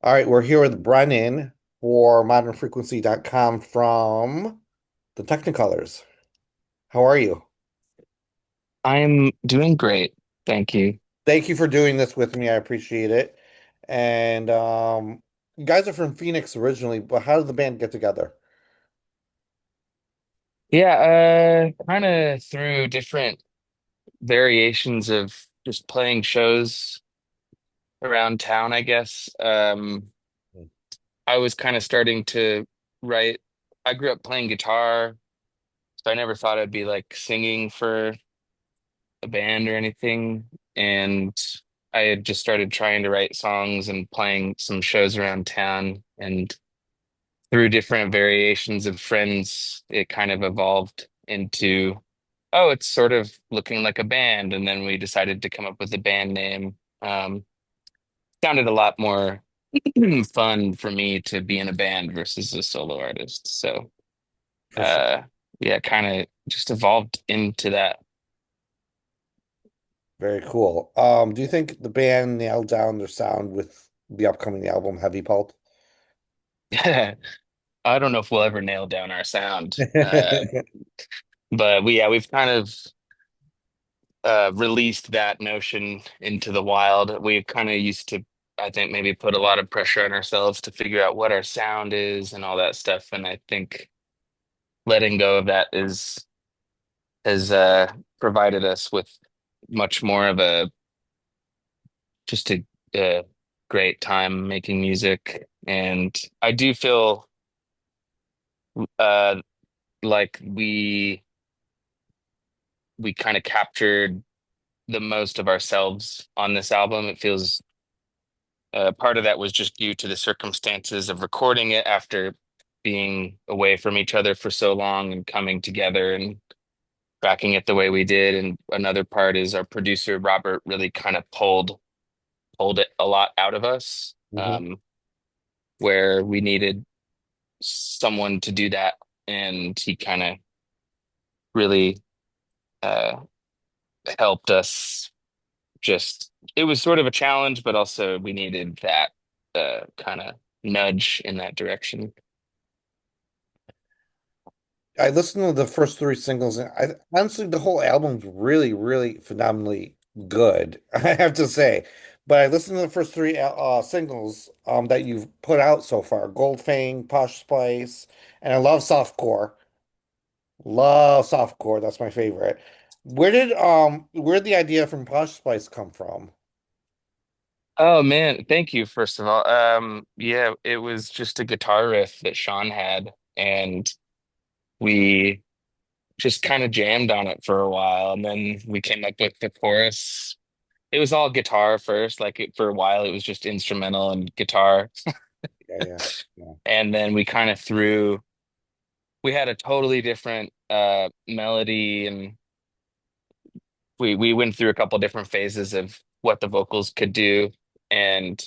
All right, we're here with Brennan for modernfrequency.com from the Technicolors. How are you? I'm doing great. Thank you. Thank you for doing this with me. I appreciate it. And you guys are from Phoenix originally, but how did the band get together? Yeah, kind of through different variations of just playing shows around town, I guess. I was kind of starting to write. I grew up playing guitar, so I never thought I'd be like singing for a band or anything. And I had just started trying to write songs and playing some shows around town. And through different variations of friends, it kind of evolved into, oh, it's sort of looking like a band. And then we decided to come up with a band name. Sounded a lot more fun for me to be in a band versus a solo artist. So, For sure. uh, yeah, kind of just evolved into that. Very cool. Do you think the band nailed down their sound with the upcoming album Heavy Pulp? I don't know if we'll ever nail down our sound. But we've kind of released that notion into the wild. We kind of used to, I think, maybe put a lot of pressure on ourselves to figure out what our sound is and all that stuff. And I think letting go of that is has provided us with much more of a just a great time making music. And I do feel uh, like we kind of captured the most of ourselves on this album. It feels part of that was just due to the circumstances of recording it after being away from each other for so long and coming together and tracking it the way we did. And another part is our producer Robert really kind of pulled it a lot out of us, Mhm. where we needed someone to do that, and he kind of really uh, helped us. Just it was sort of a challenge, but also we needed that kind of nudge in that direction. I listened to the first three singles, and I honestly the whole album's really, really phenomenally good. I have to say, but I listened to the first three singles that you've put out so far: Goldfang, Posh Spice, and I love softcore. Love softcore. That's my favorite. Where did the idea from Posh Spice come from? Oh man, thank you, first of all. Yeah, it was just a guitar riff that Sean had, and we just kind of jammed on it for a while, and then we came up with the chorus. It was all guitar first, for a while it was just instrumental and guitar. Yeah, yeah, yeah. And then we had a totally different melody, and we went through a couple different phases of what the vocals could do. And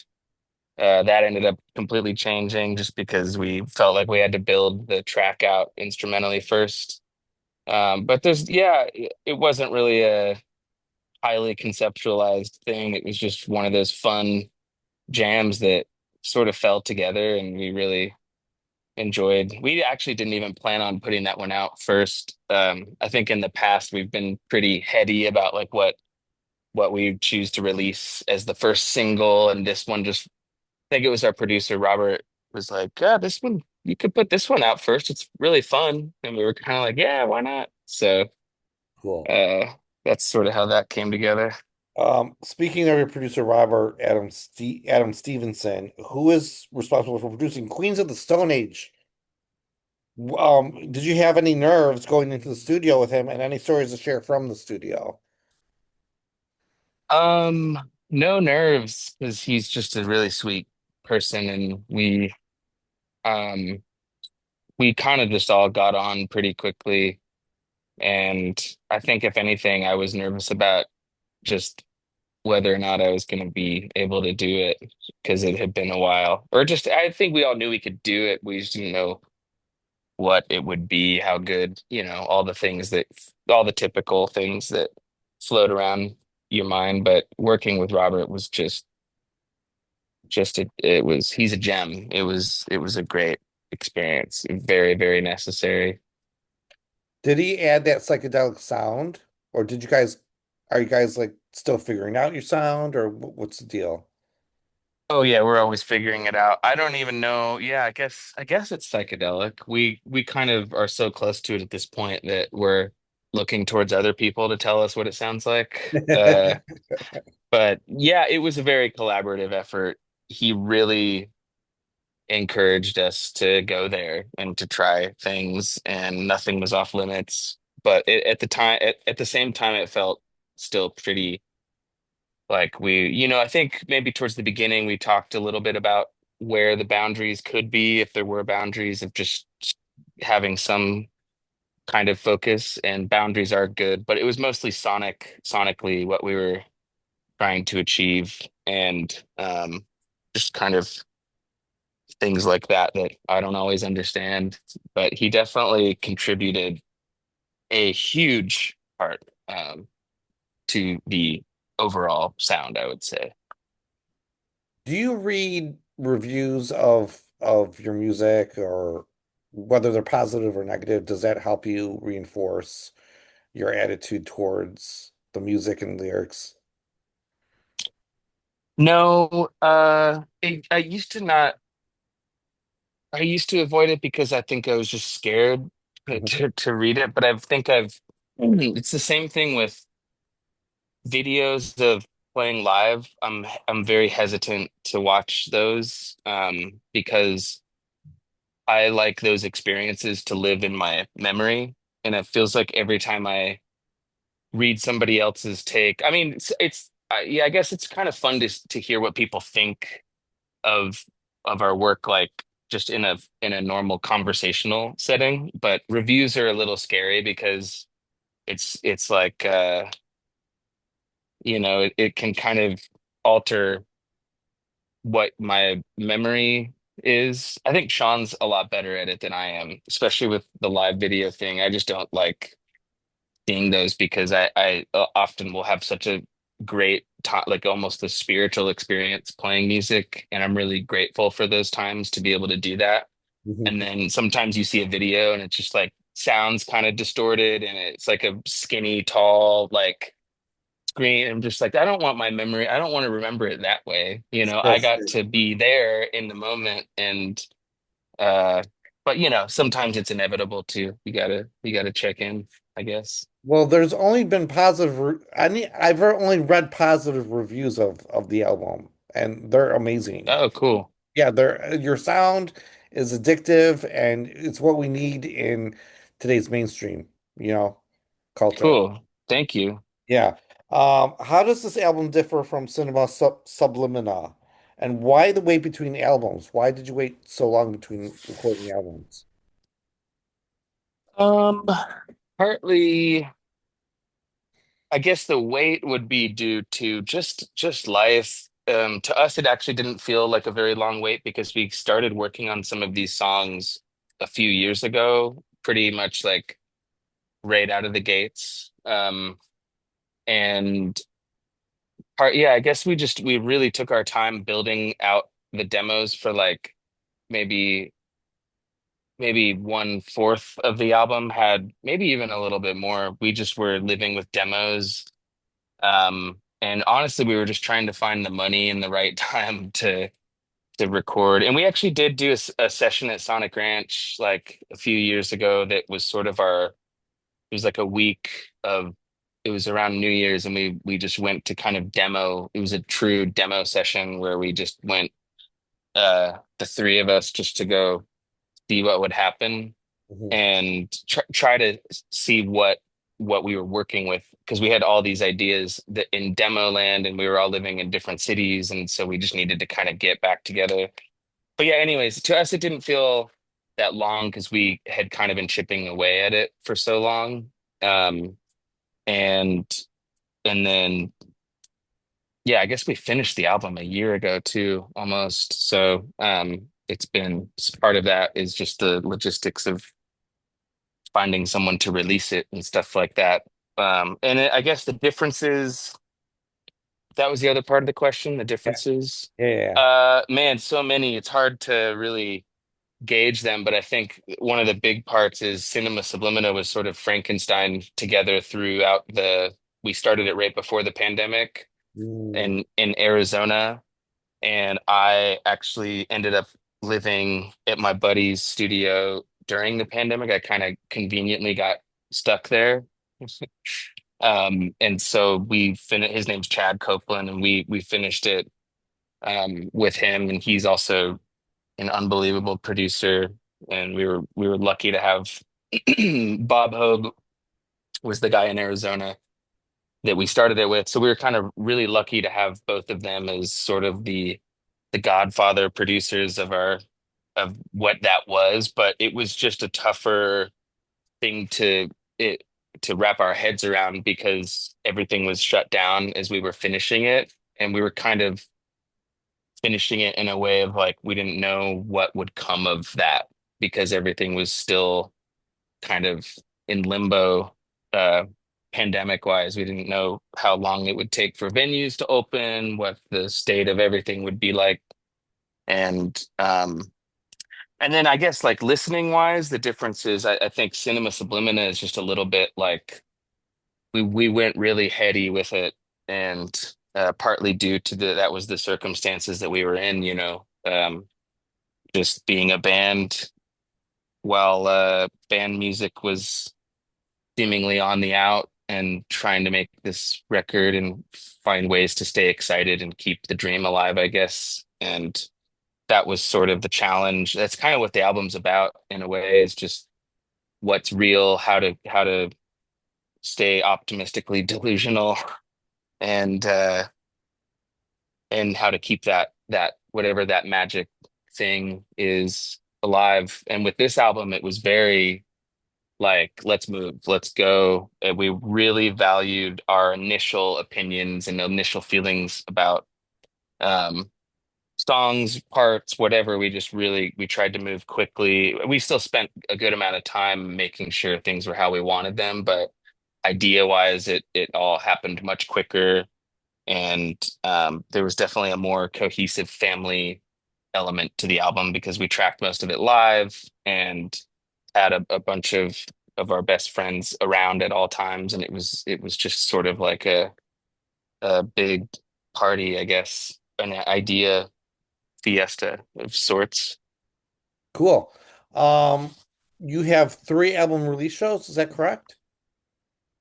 that ended up completely changing just because we felt like we had to build the track out instrumentally first. But it wasn't really a highly conceptualized thing. It was just one of those fun jams that sort of fell together and we really enjoyed. We actually didn't even plan on putting that one out first. I think in the past we've been pretty heady about like what we choose to release as the first single, and this one just I think it was our producer Robert was like, "Yeah, this one you could put this one out first. It's really fun." And we were kind of like, "Yeah, why not?" So, Cool. uh that's sort of how that came together. Speaking of your producer Robert Adam Stevenson, who is responsible for producing Queens of the Stone Age? Did you have any nerves going into the studio with him and any stories to share from the studio? No nerves because he's just a really sweet person, and um we kind of just all got on pretty quickly. And I think if anything, I was nervous about just whether or not I was going to be able to do it because it had been a while. Or just, I think we all knew we could do it. We just didn't know what it would be, how good, all the typical things that float around your mind. But working with Robert was just it was he's a gem. It was a great experience. Very, very necessary. Did he add that psychedelic sound, or did you guys are you guys like still figuring out your sound, or what's the deal? Oh yeah, we're always figuring it out. I don't even know. Yeah, I guess it's psychedelic. We kind of are so close to it at this point that we're looking towards other people to tell us what it sounds like. But yeah, it was a very collaborative effort. He really encouraged us to go there and to try things, and nothing was off limits. But at the time, at the same time, it felt still pretty like I think maybe towards the beginning we talked a little bit about where the boundaries could be, if there were boundaries of just having some kind of focus, and boundaries are good, but it was mostly sonically what we were trying to achieve, and just kind of things like that that I don't always understand. But he definitely contributed a huge part to the overall sound, I would say. Do you read reviews of your music, or whether they're positive or negative? Does that help you reinforce your attitude towards the music and lyrics? No, I used to not. I used to avoid it because I think I was just scared Mhm. to read it. But I think it's the same thing with videos of playing live. I'm very hesitant to watch those because I like those experiences to live in my memory. And it feels like every time I read somebody else's take, I mean, yeah, I guess it's kind of fun to hear what people think of our work, like just in a normal conversational setting. But reviews are a little scary because it's like it can kind of alter what my memory is. I think Sean's a lot better at it than I am, especially with the live video thing. I just don't like seeing those because I often will have such a great time, like almost a spiritual experience playing music, and I'm really grateful for those times to be able to do that. Mhm. And then sometimes you see a video and it's just like sounds kind of distorted, and it's like a skinny, tall, like screen. I'm just like, I don't want my memory, I don't want to remember it that way. I Yes. got to be there in the moment, and uh but sometimes it's inevitable too. You gotta check in, I guess. Well, there's only been I've only read positive reviews of the album, and they're amazing. Oh, cool. Yeah, your sound is addictive, and it's what we need in today's mainstream, you know, culture. Cool. Thank you. Yeah. How does this album differ from Cinema Sublimina? And why the wait between albums? Why did you wait so long between recording albums? Um, Partly, I guess the wait would be due to just life. To us, it actually didn't feel like a very long wait because we started working on some of these songs a few years ago, pretty much like right out of the gates. And yeah, I guess we really took our time building out the demos for like maybe maybe one fourth of the album had maybe even a little bit more. We just were living with demos. And honestly, we were just trying to find the money and the right time to record. And we actually did do a session at Sonic Ranch like a few years ago that was sort of it was like a week of, it was around New Year's, and we just went to kind of demo. It was a true demo session where we just went, the three of us, just to go see what would happen, Mhm. and try to see what we were working with, because we had all these ideas that in demo land, and we were all living in different cities, and so we just needed to kind of get back together. But yeah, anyways, to us it didn't feel that long because we had kind of been chipping away at it for so long. Um, and and then yeah, I guess we finished the album a year ago too, almost. So it's been, part of that is just the logistics of finding someone to release it and stuff like that. I guess the differences, that was the other part of the question, the Yeah, differences. yeah, yeah. Man, so many. It's hard to really gauge them, but I think one of the big parts is Cinema Sublimina was sort of Frankenstein together throughout the. We started it right before the pandemic Mm. in Arizona, and I actually ended up living at my buddy's studio during the pandemic. I kind of conveniently got stuck there. And so we finished, his name's Chad Copeland, and we finished it with him, and he's also an unbelievable producer. And we were lucky to have Bob Hogue was the guy in Arizona that we started it with. So we were kind of really lucky to have both of them as sort of the godfather producers of our of what that was. But it was just a tougher thing it to wrap our heads around because everything was shut down as we were finishing it. And we were kind of finishing it in a way of like we didn't know what would come of that because everything was still kind of in limbo, uh, pandemic wise. We didn't know how long it would take for venues to open, what the state of everything would be like. And then I guess like listening wise, the difference is I think Cinema Sublimina is just a little bit like we went really heady with it, and partly due to that was the circumstances that we were in, just being a band while band music was seemingly on the out and trying to make this record and find ways to stay excited and keep the dream alive, I guess. And that was sort of the challenge. That's kind of what the album's about in a way, is just what's real, how to stay optimistically delusional and and how to keep that whatever that magic thing is alive. And with this album, it was very like, let's move, let's go. And we really valued our initial opinions and initial feelings about um, songs, parts, whatever. We just really we tried to move quickly. We still spent a good amount of time making sure things were how we wanted them, but idea wise, it all happened much quicker. And there was definitely a more cohesive family element to the album because we tracked most of it live and had a bunch of our best friends around at all times, and it was just sort of like a big party, I guess, an idea fiesta of sorts. Cool. Um, you have three album release shows, is that correct?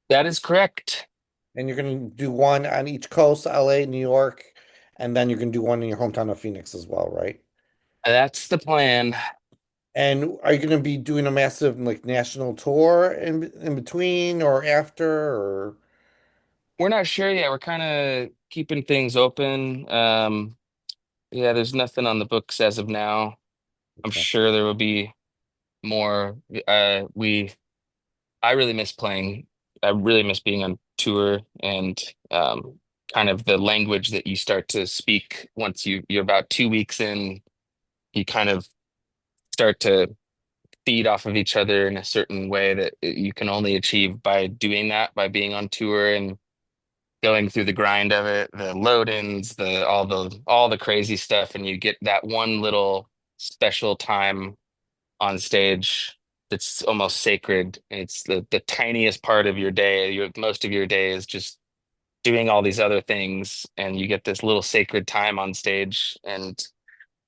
That is correct. And you're going to do one on each coast, LA, New York, and then you're going to do one in your hometown of Phoenix as well, right? That's the plan. And are you going to be doing a massive like national tour in between or after or We're not sure yet. We're kind of keeping things open. Yeah, there's nothing on the books as of now. I'm okay. sure there will be more. We I really miss playing. I really miss being on tour and um, kind of the language that you start to speak once you're about 2 weeks in. You kind of start to feed off of each other in a certain way that you can only achieve by doing that, by being on tour and going through the grind of it, the load-ins, the all the crazy stuff, and you get that one little special time on stage that's almost sacred. It's the tiniest part of your day. Most of your day is just doing all these other things, and you get this little sacred time on stage, and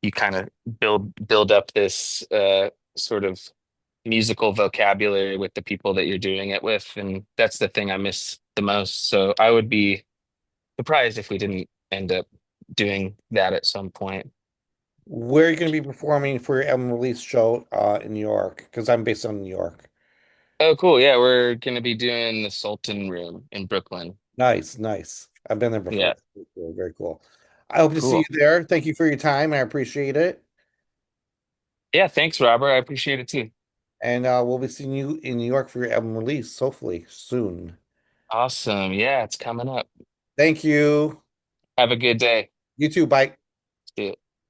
you kind of build up this sort of musical vocabulary with the people that you're doing it with, and that's the thing I miss the most. So I would be surprised if we didn't end up doing that at some point. Where are you going to be performing for your album release show in New York? Because I'm based on New York. Oh, cool. Yeah, we're gonna be doing the Sultan Room in Brooklyn. Nice, nice. I've been there before. Yeah, Very cool. Very cool. I hope to see you cool. there. Thank you for your time. I appreciate it. Yeah, thanks, Robert. I appreciate it too. And we'll be seeing you in New York for your album release, hopefully soon. Awesome. Yeah, it's coming up. Thank you. Have a good day. You too. Bye. See ya.